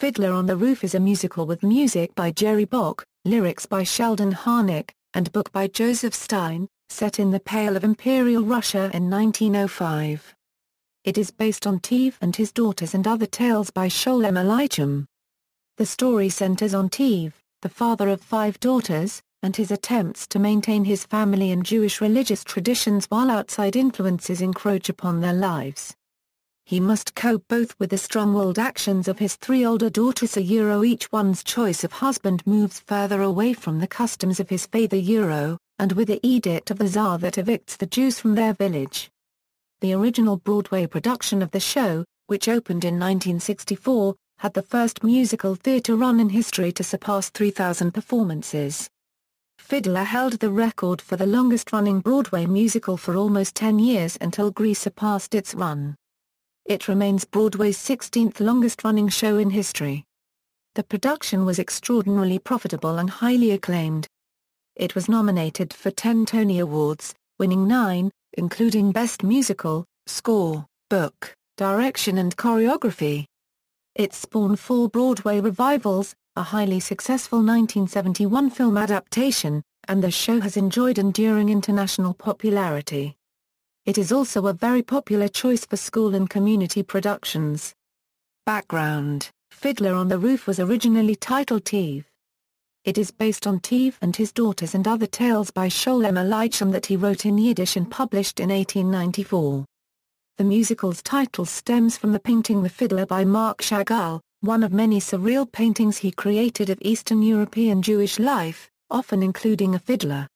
Fiddler on the Roof is a musical with music by Jerry Bock, lyrics by Sheldon Harnick, and book by Joseph Stein, set in the Pale of Imperial Russia in 1905. It is based on Teve and His Daughters and Other Tales by Sholem Aleichem. The story centers on Teve, the father of 5 daughters, and his attempts to maintain his family and Jewish religious traditions while outside influences encroach upon their lives. He must cope both with the strong-willed actions of his 3 older daughters each one's choice of husband moves further away from the customs of his faith and with the edict of the Tsar that evicts the Jews from their village. The original Broadway production of the show, which opened in 1964, had the first musical theater run in history to surpass 3,000 performances. Fiddler held the record for the longest-running Broadway musical for almost 10 years until Grease surpassed its run. It remains Broadway's 16th longest-running show in history. The production was extraordinarily profitable and highly acclaimed. It was nominated for 10 Tony Awards, winning 9, including Best Musical, Score, Book, Direction and Choreography. It spawned 4 Broadway revivals, a highly successful 1971 film adaptation, and the show has enjoyed enduring international popularity. It is also a very popular choice for school and community productions. Background: Fiddler on the Roof was originally titled Teve. It is based on Teve and His Daughters and Other Tales by Sholem Aleichem that he wrote in Yiddish and published in 1894. The musical's title stems from the painting The Fiddler by Marc Chagall, one of many surreal paintings he created of Eastern European Jewish life, often including a fiddler.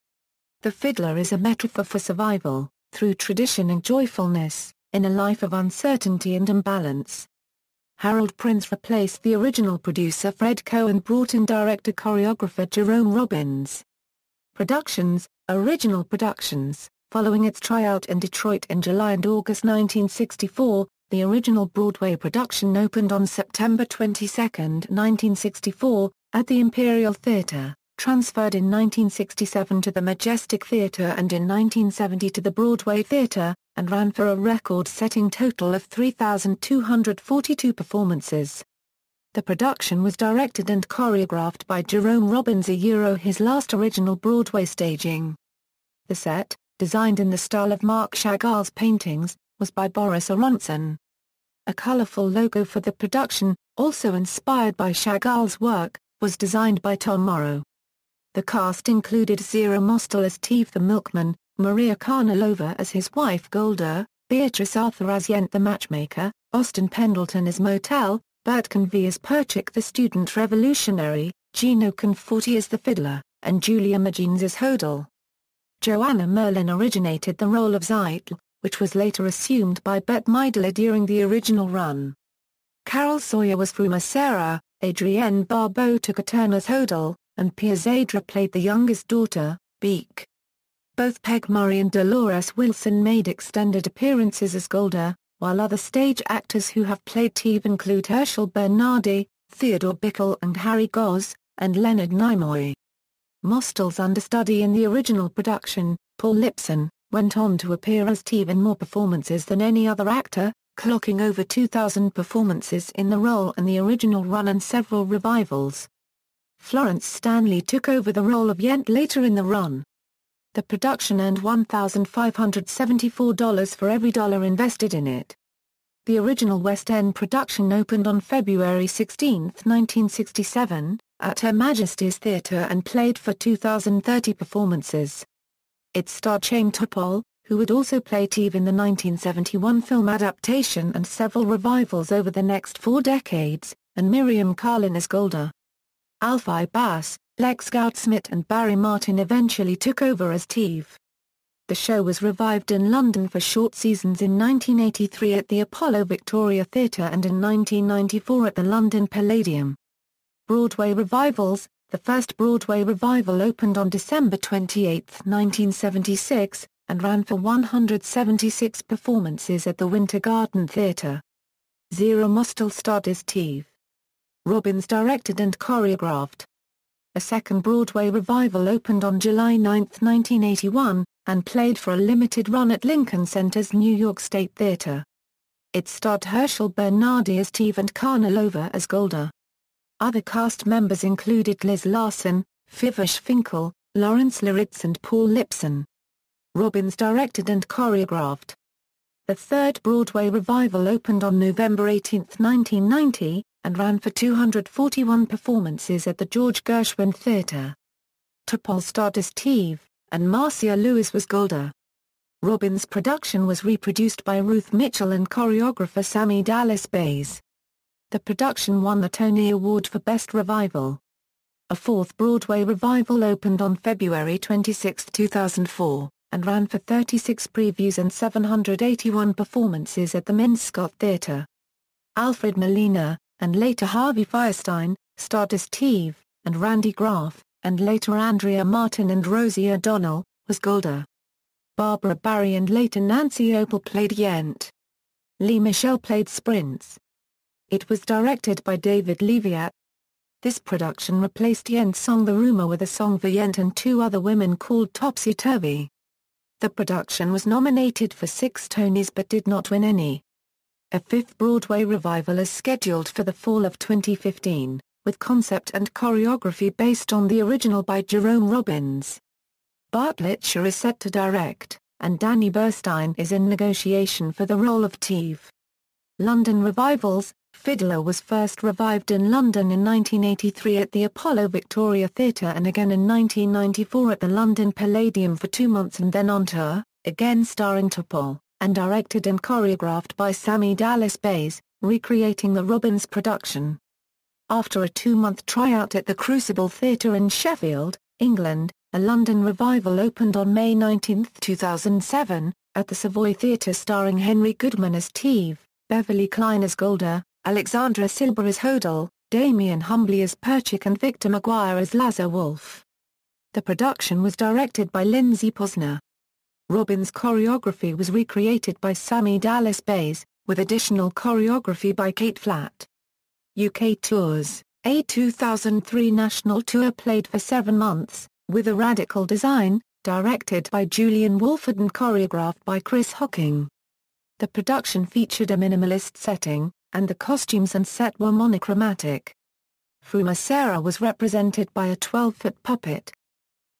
The fiddler is a metaphor for survival, through tradition and joyfulness, in a life of uncertainty and imbalance. Harold Prince replaced the original producer Fred Coe and brought in director-choreographer Jerome Robbins. Original productions. Following its tryout in Detroit in July and August 1964, the original Broadway production opened on September 22, 1964, at the Imperial Theatre, transferred in 1967 to the Majestic Theatre and in 1970 to the Broadway Theatre, and ran for a record-setting total of 3,242 performances. The production was directed and choreographed by Jerome Robbins his last original Broadway staging. The set, designed in the style of Marc Chagall's paintings, was by Boris Aronson. A colorful logo for the production, also inspired by Chagall's work, was designed by Tom Morrow. The cast included Zero Mostel as Teve the milkman, Maria Karnalova as his wife Golda, Beatrice Arthur as Yent the matchmaker, Austin Pendleton as Motel, Bert Convey as Perchik the student revolutionary, Gino Conforti as the fiddler, and Julia Magines as Hodel. Joanna Merlin originated the role of Zeitel, which was later assumed by Bette Midler during the original run. Carol Sawyer was Fruma Sarah, Adrienne Barbeau took a turn as Hodel, and Pia Zadra played the youngest daughter, Beek. Both Peg Murray and Dolores Wilson made extended appearances as Golda, while other stage actors who have played Teve include Herschel Bernardi, Theodore Bikel and Harry Goz, and Leonard Nimoy. Mostel's understudy in the original production, Paul Lipson, went on to appear as Teve in more performances than any other actor, clocking over 2,000 performances in the role in the original run and several revivals. Florence Stanley took over the role of Yent later in the run. The production earned $1,574 for every dollar invested in it. The original West End production opened on February 16, 1967, at Her Majesty's Theatre and played for 2,030 performances. It starred Chaim Topol, who would also play Teve in the 1971 film adaptation and several revivals over the next 4 decades, and Miriam Karlin as Golda. Alfie Bass, Lex Goudsmit and Barry Martin eventually took over as Teve. The show was revived in London for short seasons in 1983 at the Apollo Victoria Theatre and in 1994 at the London Palladium. Broadway revivals. The first Broadway revival opened on December 28, 1976, and ran for 176 performances at the Winter Garden Theatre. Zero Mostel starred as Teve. Robbins directed and choreographed. A second Broadway revival opened on July 9, 1981, and played for a limited run at Lincoln Center's New York State Theatre. It starred Herschel Bernardi as Teve and Karnalova as Golda. Other cast members included Liz Larson, Fivush Finkel, Lawrence Loritz and Paul Lipson. Robbins directed and choreographed. The third Broadway revival opened on November 18, 1990, and ran for 241 performances at the George Gershwin Theatre. Topol starred as Teve, and Marcia Lewis was Golda. Robbins' production was reproduced by Ruth Mitchell and choreographer Sammy Dallas Bayes. The production won the Tony Award for Best Revival. A fourth Broadway revival opened on February 26, 2004, and ran for 36 previews and 781 performances at the Minsk Theatre. Alfred Molina, and later Harvey Fierstein, starred as Teve, and Randy Graff, and later Andrea Martin and Rosie O'Donnell, was Golda. Barbara Barry and later Nancy Opel played Yent. Lee Michelle played Sprints. It was directed by David Leviat. This production replaced Yent's song The Rumor with a song for Yent and two other women called Topsy Turvy. The production was nominated for 6 Tonys but did not win any. A fifth Broadway revival is scheduled for the fall of 2015, with concept and choreography based on the original by Jerome Robbins. Bartlett Shaw is set to direct, and Danny Burstein is in negotiation for the role of Teve. London revivals. Fiddler was first revived in London in 1983 at the Apollo Victoria Theatre and again in 1994 at the London Palladium for 2 months and then on tour, again starring Topol, and directed and choreographed by Sammy Dallas Bayes, recreating the Robbins production. After a 2-month tryout at the Crucible Theatre in Sheffield, England, a London revival opened on May 19, 2007, at the Savoy Theatre starring Henry Goodman as Teve, Beverly Klein as Golda, Alexandra Silber as Hodel, Damien Humbly as Perchik and Victor Maguire as Lazar Wolf. The production was directed by Lindsay Posner. Robbins' choreography was recreated by Sammy Dallas Bayes, with additional choreography by Kate Flatt. UK tours. A 2003 national tour played for 7 months, with a radical design, directed by Julian Walford and choreographed by Chris Hocking. The production featured a minimalist setting, and the costumes and set were monochromatic. Fruma Sarah was represented by a 12-foot puppet.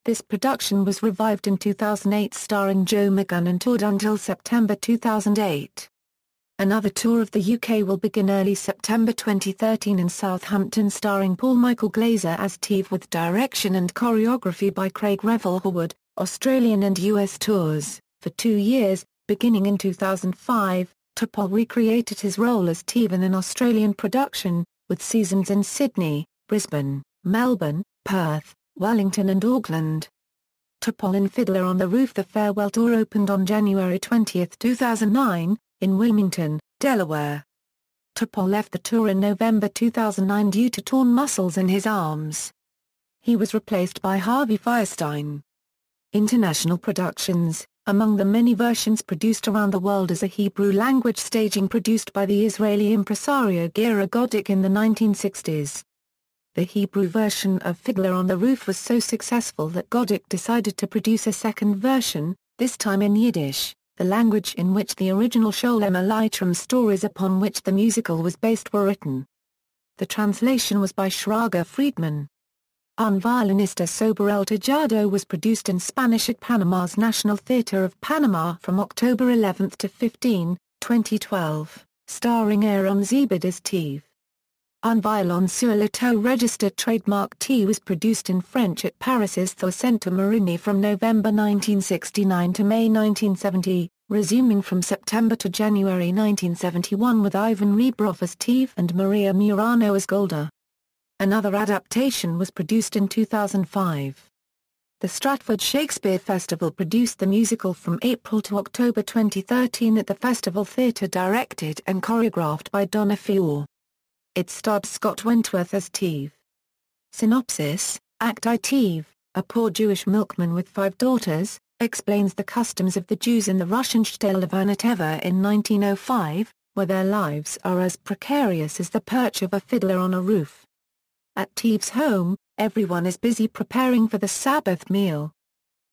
This production was revived in 2008 starring Joe McGunn and toured until September 2008. Another tour of the UK will begin early September 2013 in Southampton starring Paul Michael Glaser as Teve with direction and choreography by Craig Revel Horwood. Australian and US tours. For 2 years, beginning in 2005, Topol recreated his role as Teve in an Australian production, with seasons in Sydney, Brisbane, Melbourne, Perth, Wellington and Auckland. Topol in Fiddler on the Roof. The farewell tour opened on January 20, 2009, in Wilmington, Delaware. Topol left the tour in November 2009 due to torn muscles in his arms. He was replaced by Harvey Fierstein. International productions. Among the many versions produced around the world is a Hebrew-language staging produced by the Israeli impresario Gira Godik in the 1960s. The Hebrew version of Fiddler on the Roof was so successful that Godik decided to produce a second version, this time in Yiddish, the language in which the original Sholem Aleichem stories upon which the musical was based were written. The translation was by Shraga Friedman. Un Violinista sobre el Tejado was produced in Spanish at Panama's National Theatre of Panama from October 11 to 15, 2012, starring Aaron Zebed as Teve. Un Violon sur le Taux registered trademark T was produced in French at Paris's Centre Marigny from November 1969 to May 1970, resuming from September to January 1971 with Ivan Rebroff as Teve and Maria Murano as Golda. Another adaptation was produced in 2005. The Stratford Shakespeare Festival produced the musical from April to October 2013 at the Festival Theatre, directed and choreographed by Donna Fior. It starred Scott Wentworth as Teve. Synopsis: Act I. Teve, a poor Jewish milkman with 5 daughters, explains the customs of the Jews in the Russian shtetl of Anateva in 1905, where their lives are as precarious as the perch of a fiddler on a roof. At Teve's home, everyone is busy preparing for the Sabbath meal.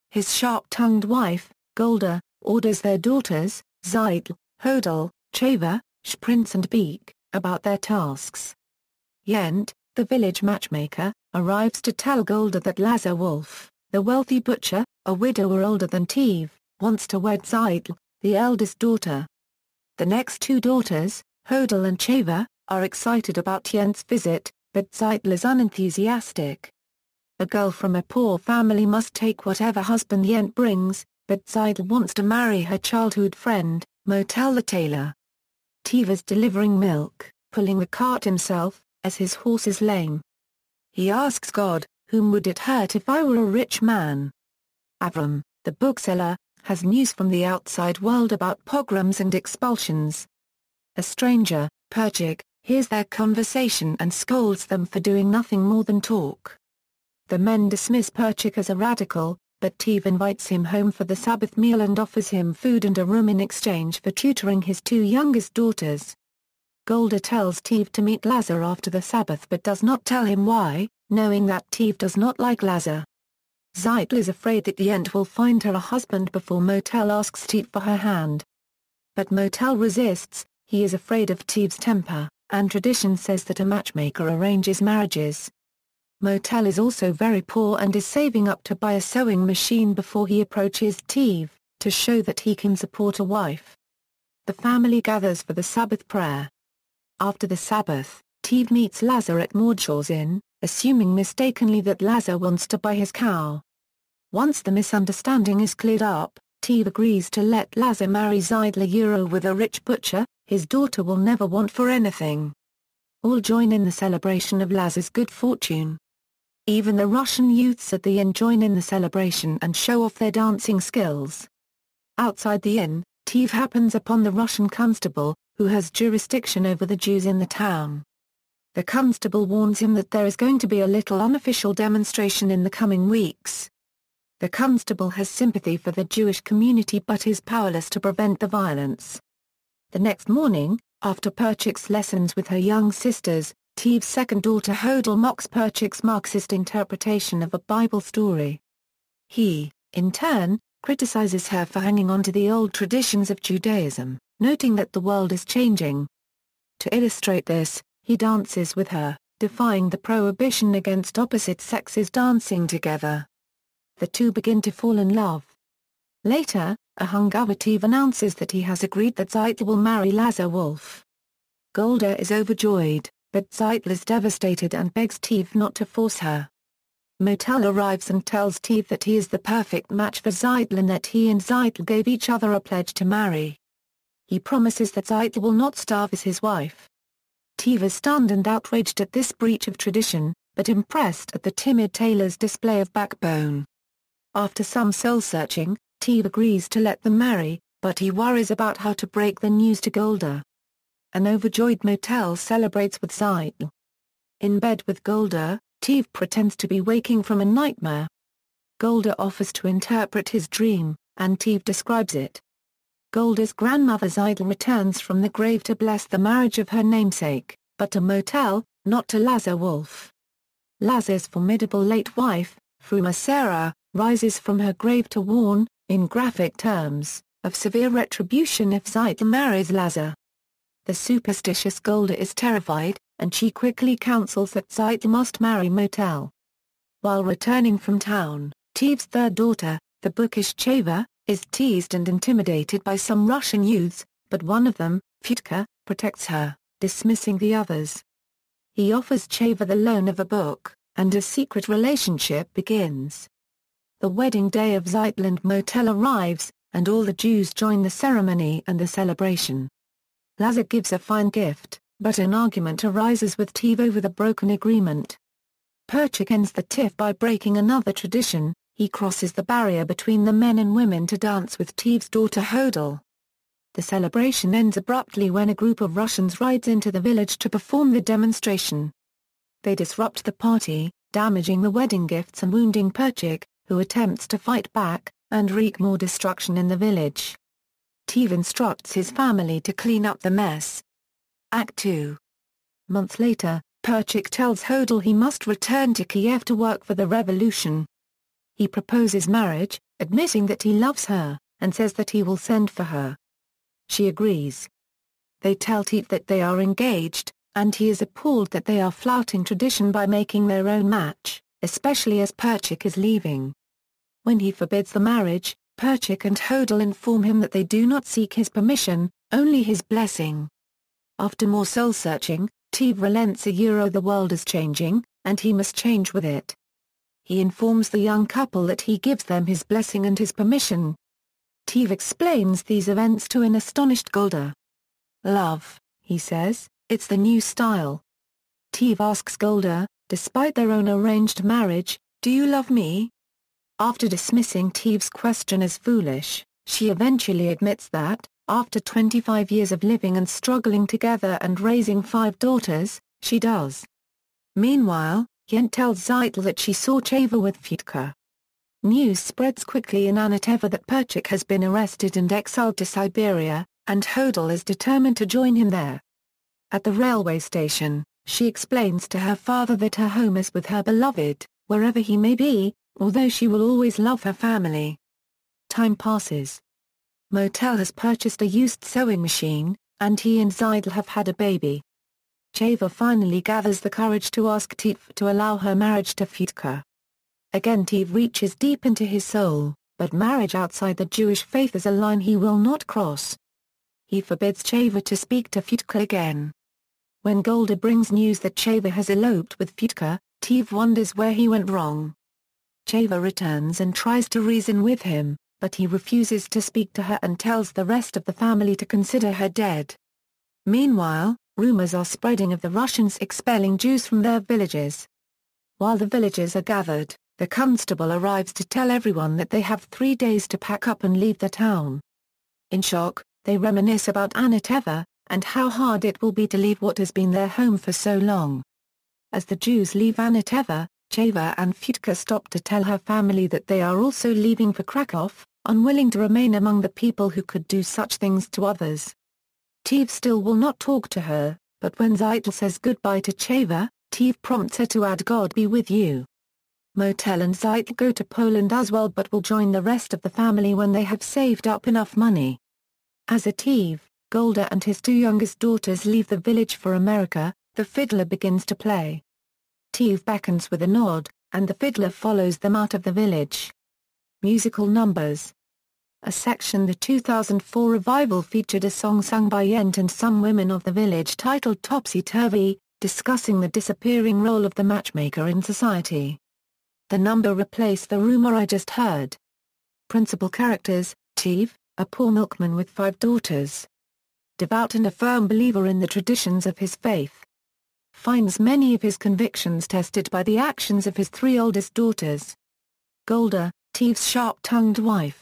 His sharp-tongued wife, Golda, orders their daughters, Zeidl, Hodel, Chava, Sprints and Beek, about their tasks. Yent, The village matchmaker, arrives to tell Golda that Lazar Wolf, the wealthy butcher, a widower older than Teve, wants to wed Zeitl, the eldest daughter. The next two daughters, Hodel and Chava, are excited about Jent's visit, but Zeitl is unenthusiastic. A girl from a poor family must take whatever husband Jent brings, but Zeitl wants to marry her childhood friend, Motel the tailor. Teve is delivering milk, pulling the cart himself, as his horse is lame. He asks God, "Whom would it hurt if I were a rich man?" Avram, the bookseller, has news from the outside world about pogroms and expulsions. A stranger, Perchik, hears their conversation and scolds them for doing nothing more than talk. The men dismiss Perchik as a radical, but Teve invites him home for the Sabbath meal and offers him food and a room in exchange for tutoring his two youngest daughters. Golda tells Teve to meet Lazar after the Sabbath but does not tell him why, knowing that Teve does not like Lazar. Zeitl is afraid that Jent will find her a husband before Motel asks Teve for her hand. But Motel resists, he is afraid of Teve's temper, and tradition says that a matchmaker arranges marriages. Motel is also very poor and is saving up to buy a sewing machine before he approaches Teve, to show that he can support a wife. The family gathers for the Sabbath prayer. After the Sabbath, Teve meets Lazar at Mordshaw's Inn, assuming mistakenly that Lazar wants to buy his cow. Once the misunderstanding is cleared up, Teve agrees to let Lazar marry Zeitl with a rich butcher, his daughter will never want for anything. All join in the celebration of Lazar's good fortune. Even the Russian youths at the inn join in the celebration and show off their dancing skills. Outside the inn, Teve happens upon the Russian constable, who has jurisdiction over the Jews in the town. The constable warns him that there is going to be a little unofficial demonstration in the coming weeks. The constable has sympathy for the Jewish community but is powerless to prevent the violence. The next morning, after Perchik's lessons with her young sisters, Teve's second daughter Hodel mocks Perchik's Marxist interpretation of a Bible story. He, in turn, criticizes her for hanging on to the old traditions of Judaism, noting that the world is changing. To illustrate this, he dances with her, defying the prohibition against opposite sexes dancing together. The two begin to fall in love. Later, a hungover Teve announces that he has agreed that Zeitl will marry Lazar Wolf. Golda is overjoyed, but Zeitl is devastated and begs Teve not to force her. Motel arrives and tells Teve that he is the perfect match for Zeitl and that he and Zeitl gave each other a pledge to marry. He promises that Zeitl will not starve as his wife. Teve is stunned and outraged at this breach of tradition, but impressed at the timid tailor's display of backbone. After some soul-searching, Teve agrees to let them marry, but he worries about how to break the news to Golda. An overjoyed Motel celebrates with Zeitl. In bed with Golda, Teve pretends to be waking from a nightmare. Golda offers to interpret his dream, and Teve describes it. Golda's grandmother Zeitl returns from the grave to bless the marriage of her namesake, but to Motel, not to Lazar Wolf. Lazar's formidable late wife, Fruma Sarah, rises from her grave to warn, in graphic terms, of severe retribution if Zeitl marries Lazar. The superstitious Golda is terrified, and she quickly counsels that Zeitl must marry Motel. While returning from town, Teve's third daughter, the bookish Chava, is teased and intimidated by some Russian youths, but one of them, Fyodka, protects her, dismissing the others. He offers Chava the loan of a book, and a secret relationship begins. The wedding day of Zeitl and Motel arrives, and all the Jews join the ceremony and the celebration. Lazar gives a fine gift, but an argument arises with Teve over the broken agreement. Perchik ends the tiff by breaking another tradition. He crosses the barrier between the men and women to dance with Teve's daughter Hodel. The celebration ends abruptly when a group of Russians rides into the village to perform the demonstration. They disrupt the party, damaging the wedding gifts and wounding Perchik, who attempts to fight back, and wreak more destruction in the village. Teve instructs his family to clean up the mess. Act 2. Months later, Perchik tells Hodel he must return to Kiev to work for the revolution. He proposes marriage, admitting that he loves her, and says that he will send for her. She agrees. They tell Teve that they are engaged, and he is appalled that they are flouting tradition by making their own match, especially as Perchik is leaving. When he forbids the marriage, Perchik and Hodel inform him that they do not seek his permission, only his blessing. After more soul-searching, Teve relents. The world is changing, and he must change with it. He informs the young couple that he gives them his blessing and his permission. Teve explains these events to an astonished Golda. "Love," he says, "it's the new style." Teve asks Golda, despite their own arranged marriage, "Do you love me?" After dismissing Teve's question as foolish, she eventually admits that, after 25 years of living and struggling together and raising 5 daughters, she does. Meanwhile, Jent tells Zeitel that she saw Cheva with Fiedka. News spreads quickly in Anateva that Perchik has been arrested and exiled to Siberia, and Hodel is determined to join him there. At the railway station, she explains to her father that her home is with her beloved, wherever he may be, although she will always love her family. Time passes. Motel has purchased a used sewing machine, and he and Zeitel have had a baby. Cheva finally gathers the courage to ask Teve to allow her marriage to Fiedka. Again Teve reaches deep into his soul, but marriage outside the Jewish faith is a line he will not cross. He forbids Cheva to speak to Fiedka again. When Golda brings news that Cheva has eloped with Fiedka, Teve wonders where he went wrong. Cheva returns and tries to reason with him, but he refuses to speak to her and tells the rest of the family to consider her dead. Meanwhile, rumors are spreading of the Russians expelling Jews from their villages. While the villagers are gathered, the constable arrives to tell everyone that they have 3 days to pack up and leave the town. In shock, they reminisce about Anateva, and how hard it will be to leave what has been their home for so long. As the Jews leave Anateva, Cheva and Fiedka stop to tell her family that they are also leaving for Krakow, unwilling to remain among the people who could do such things to others. Teve still will not talk to her, but when Zeitel says goodbye to Cheva, Teve prompts her to add "God be with you." Motel and Zeitel go to Poland as well but will join the rest of the family when they have saved up enough money. As a Teve, Golda and his 2 youngest daughters leave the village for America, the fiddler begins to play. Teve beckons with a nod, and the fiddler follows them out of the village. Musical numbers. A section. The 2004 revival featured a song sung by Jent and some women of the village titled Topsy Turvy, discussing the disappearing role of the matchmaker in society. The number replaced the rumor I just heard. Principal characters: Teve, a poor milkman with 5 daughters. Devout and a firm believer in the traditions of his faith. Finds many of his convictions tested by the actions of his 3 oldest daughters. Golda, Teve's sharp-tongued wife.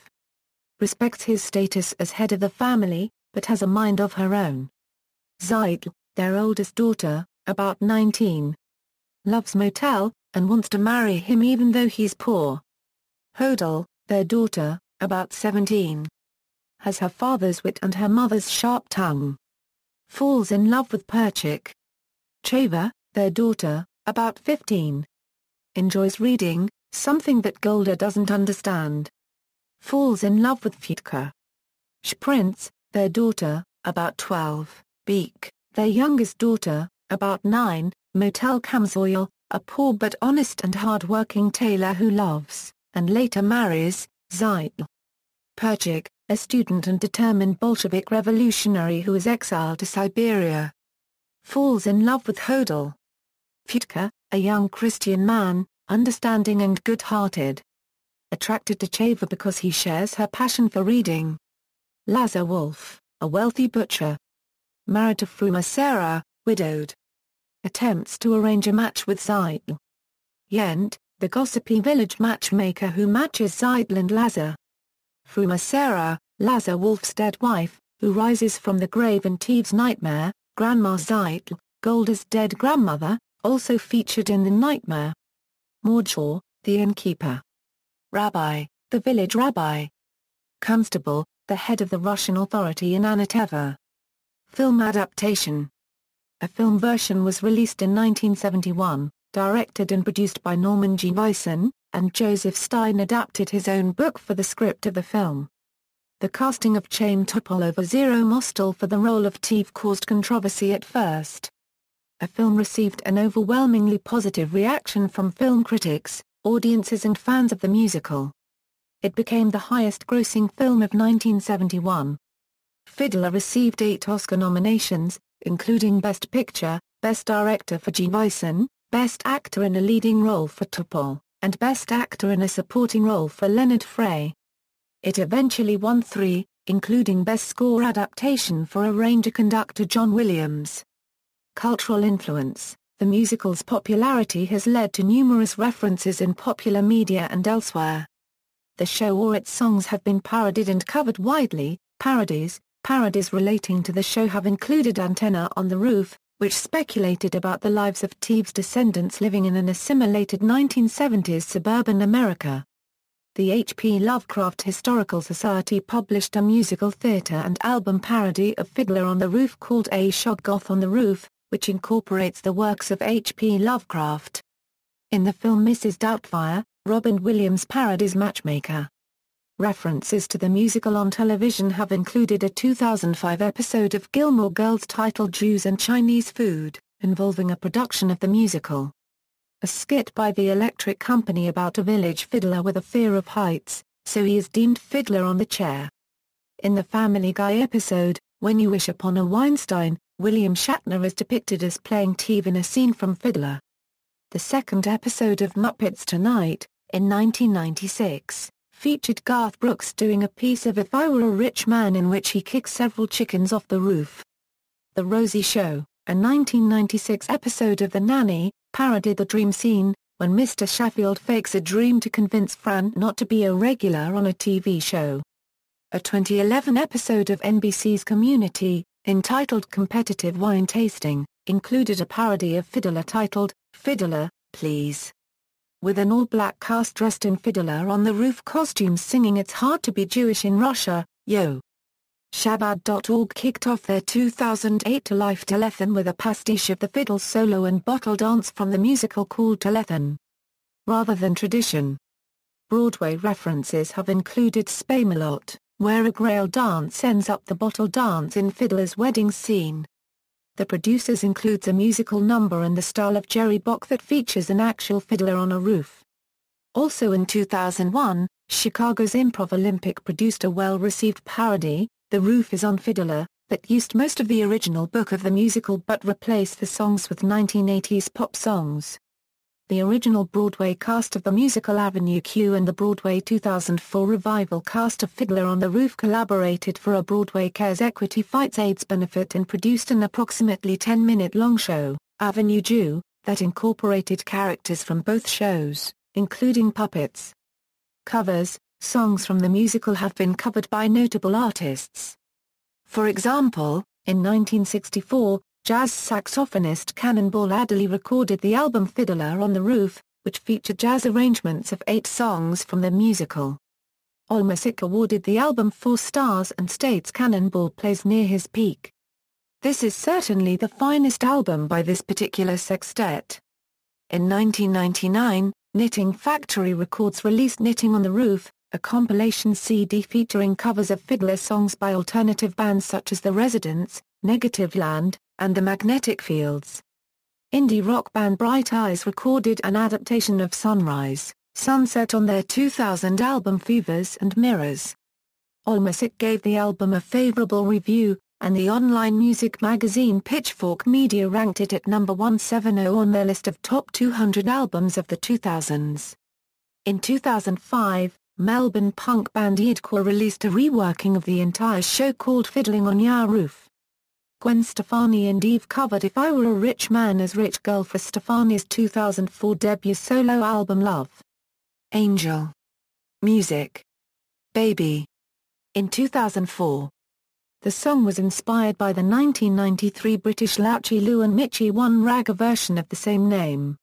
Respects his status as head of the family, but has a mind of her own. Zeitel, their oldest daughter, about 19. Loves Motel, and wants to marry him even though he's poor. Hodel, their daughter, about 17. Has her father's wit and her mother's sharp tongue. Falls in love with Perchik. Cheva, their daughter, about 15. Enjoys reading, something that Golda doesn't understand. Falls in love with Fiedka. Prince, their daughter, about 12. Beek, their youngest daughter, about 9. Motel Kamzoil, a poor but honest and hard-working tailor who loves, and later marries, Zeitel. Perchik, a student and determined Bolshevik revolutionary who is exiled to Siberia. Falls in love with Hodel. Fiedka, a young Christian man, understanding and good-hearted. Attracted to Cheva because he shares her passion for reading. Lazar Wolf, a wealthy butcher. Married to Fruma Sarah, widowed. Attempts to arrange a match with Zeitel. Jent, the gossipy village matchmaker who matches Zeitel and Lazar. Fruma Sarah, Lazar Wolf's dead wife, who rises from the grave in Teve's nightmare. Grandma Zeitel, Golda's dead grandmother, also featured in the nightmare. Mordor, the innkeeper. Rabbi, the village rabbi. Constable, the head of the Russian authority in Anateva. Film adaptation. A film version was released in 1971, directed and produced by Norman G. Wyson, and Joseph Stein adapted his own book for the script of the film. The casting of Chaim Topol over Zero Mostel for the role of Teve caused controversy at first. the film received an overwhelmingly positive reaction from film critics, audiences and fans of the musical. It became the highest-grossing film of 1971. Fiddler received 8 Oscar nominations, including Best Picture, Best Director for G. Bison, Best Actor in a Leading Role for Topol, and Best Actor in a Supporting Role for Leonard Frey. It eventually won 3, including Best Score Adaptation for arranger conductor John Williams. Cultural influence. The musical's popularity has led to numerous references in popular media and elsewhere. The show or its songs have been parodied and covered widely. Parodies relating to the show have included Antenna on the Roof, which speculated about the lives of Teaves' descendants living in an assimilated 1970s suburban America. The H.P. Lovecraft Historical Society published a musical theater and album parody of Fiddler on the Roof called A Shoggoth on the Roof, which incorporates the works of H.P. Lovecraft. In the film Mrs. Doubtfire, Robin Williams parodies Matchmaker. References to the musical on television have included a 2005 episode of Gilmore Girls titled Jews and Chinese Food, involving a production of the musical. A skit by the Electric Company about a village fiddler with a fear of heights, so he is deemed Fiddler on the Chair. In the Family Guy episode, When You Wish Upon a Weinstein, William Shatner is depicted as playing Teaves in a scene from Fiddler. The second episode of Muppets Tonight, in 1996, featured Garth Brooks doing a piece of If I Were a Rich Man in which he kicks several chickens off the roof. The Rosie Show, a 1996 episode of The Nanny, parodied the dream scene, when Mr. Sheffield fakes a dream to convince Fran not to be a regular on a TV show. A 2011 episode of NBC's Community, entitled Competitive Wine Tasting, included a parody of Fiddler titled, Fiddler, Please. With an all-black cast dressed in Fiddler on the Roof costumes singing It's Hard to Be Jewish in Russia, Yo! Shabbat.org kicked off their 2008 To Life telethon with a pastiche of the fiddle solo and bottle dance from the musical called Telethon. Rather than tradition. Broadway references have included Spamalot, where a Grail dance ends up the bottle dance in Fiddler's wedding scene. The producers includes a musical number in the style of Jerry Bock that features an actual fiddler on a roof. Also in 2001, Chicago's Improv Olympic produced a well-received parody, The Roof is on Fiddler, that used most of the original book of the musical but replaced the songs with 1980s pop songs. The original Broadway cast of the musical Avenue Q and the Broadway 2004 revival cast of Fiddler on the Roof collaborated for a Broadway Cares Equity Fights AIDS benefit and produced an approximately 10-minute-long show, Avenue Jew, that incorporated characters from both shows, including puppets. Covers. Songs from the musical have been covered by notable artists. For example, in 1964, jazz saxophonist Cannonball Adderley recorded the album Fiddler on the Roof, which featured jazz arrangements of 8 songs from the musical. AllMusic awarded the album 4 stars and states Cannonball plays near his peak. This is certainly the finest album by this particular sextet. In 1999, Knitting Factory Records released Knitting on the Roof, a compilation CD featuring covers of Fiddler songs by alternative bands such as The Residents, Negativland, and The Magnetic Fields. Indie rock band Bright Eyes recorded an adaptation of Sunrise, Sunset on their 2000 album Fevers and Mirrors. AllMusic gave the album a favorable review, and the online music magazine Pitchfork Media ranked it at number 170 on their list of top 200 albums of the 2000s. In 2005, Melbourne punk band Yidcore released a reworking of the entire show called Fiddling on Ya Roof. Gwen Stefani and Eve covered If I Were a Rich Man as Rich Girl for Stefani's 2004 debut solo album Love. Angel. Music. Baby. In 2004. The song was inspired by the 1993 British Louchy Lou and Mitchie One Ragga version of the same name.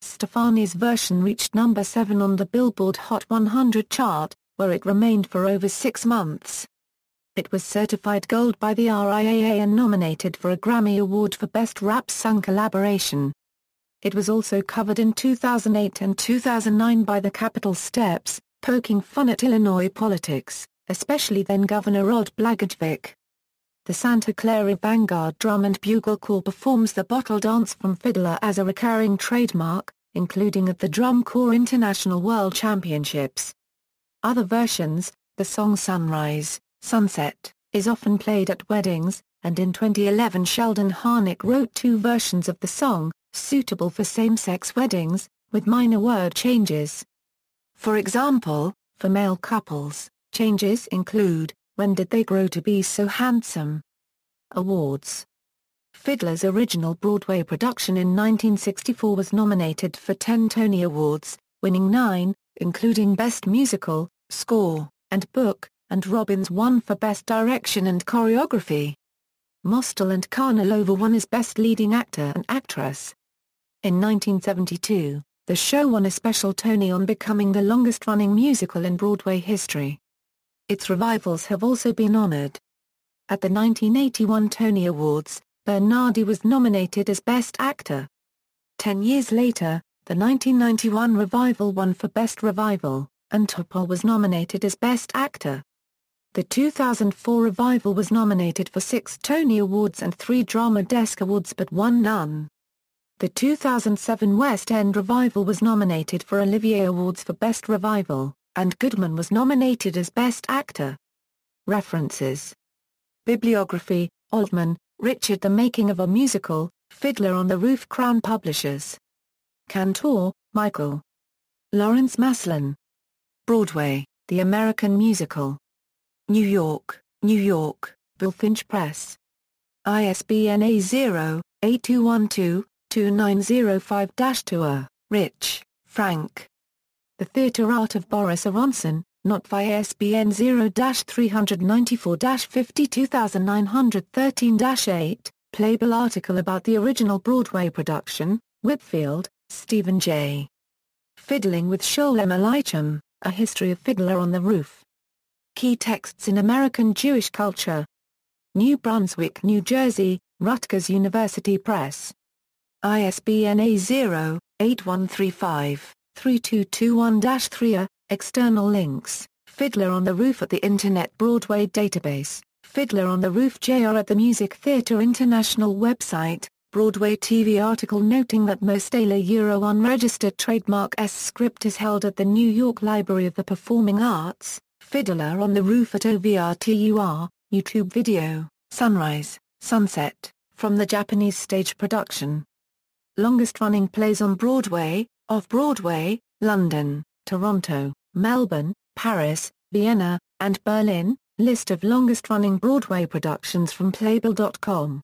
Stefani's version reached number 7 on the Billboard Hot 100 chart, where it remained for over 6 months. It was certified gold by the RIAA and nominated for a Grammy Award for Best Rap Sung Collaboration. It was also covered in 2008 and 2009 by the Capitol Steps, poking fun at Illinois politics, especially then-Governor Rod Blagojevich. the Santa Clara Vanguard Drum and Bugle Corps performs the bottle dance from Fiddler as a recurring trademark, including at the Drum Corps International World Championships. Other versions, the song Sunrise, Sunset, is often played at weddings, and in 2011 Sheldon Harnick wrote 2 versions of the song, suitable for same-sex weddings, with minor word changes. For example, for male couples, changes include, "When did they grow to be so handsome?" Awards. Fiddler's original Broadway production in 1964 was nominated for 10 Tony Awards, winning 9, including Best Musical, Score, and Book, and Robbins won for Best Direction and Choreography. Mostel and Karnalova won as Best Leading Actor and Actress. In 1972, the show won a special Tony on becoming the longest-running musical in Broadway history. Its revivals have also been honored. At the 1981 Tony Awards, Bernardi was nominated as Best Actor. 10 years later, the 1991 revival won for Best Revival, and Topol was nominated as Best Actor. The 2004 revival was nominated for 6 Tony Awards and 3 Drama Desk Awards but won none. The 2007 West End revival was nominated for Olivier Awards for Best Revival, and Goodman was nominated as Best Actor. References. Bibliography, Altman, Richard. The Making of a Musical, Fiddler on the Roof. Crown Publishers. Cantor, Michael. Lawrence Maslin. Broadway, The American Musical. New York, New York, Bullfinch Press. ISBN A0-8212-2905-2. Rich, Frank. The Theatre Art of Boris Aronson, not via ISBN 0-394-52913-8, Playbill article about the original Broadway production, Whitfield, Stephen J. Fiddling with Sholem Aleichem, A History of Fiddler on the Roof. Key Texts in American Jewish Culture. New Brunswick, New Jersey, Rutgers University Press. ISBN A0-8135-3221-3. External links, Fiddler on the Roof at the Internet Broadway Database, Fiddler on the Roof Jr. at the Music Theatre International website, Broadway TV article noting that most unregistered trademark script is held at the New York Library of the Performing Arts, Fiddler on the Roof at OVRTUR, YouTube video, Sunrise, Sunset, from the Japanese stage production. Longest-running plays on Broadway, Off-Broadway, London, Toronto, Melbourne, Paris, Vienna, and Berlin. List of longest-running Broadway productions from Playbill.com.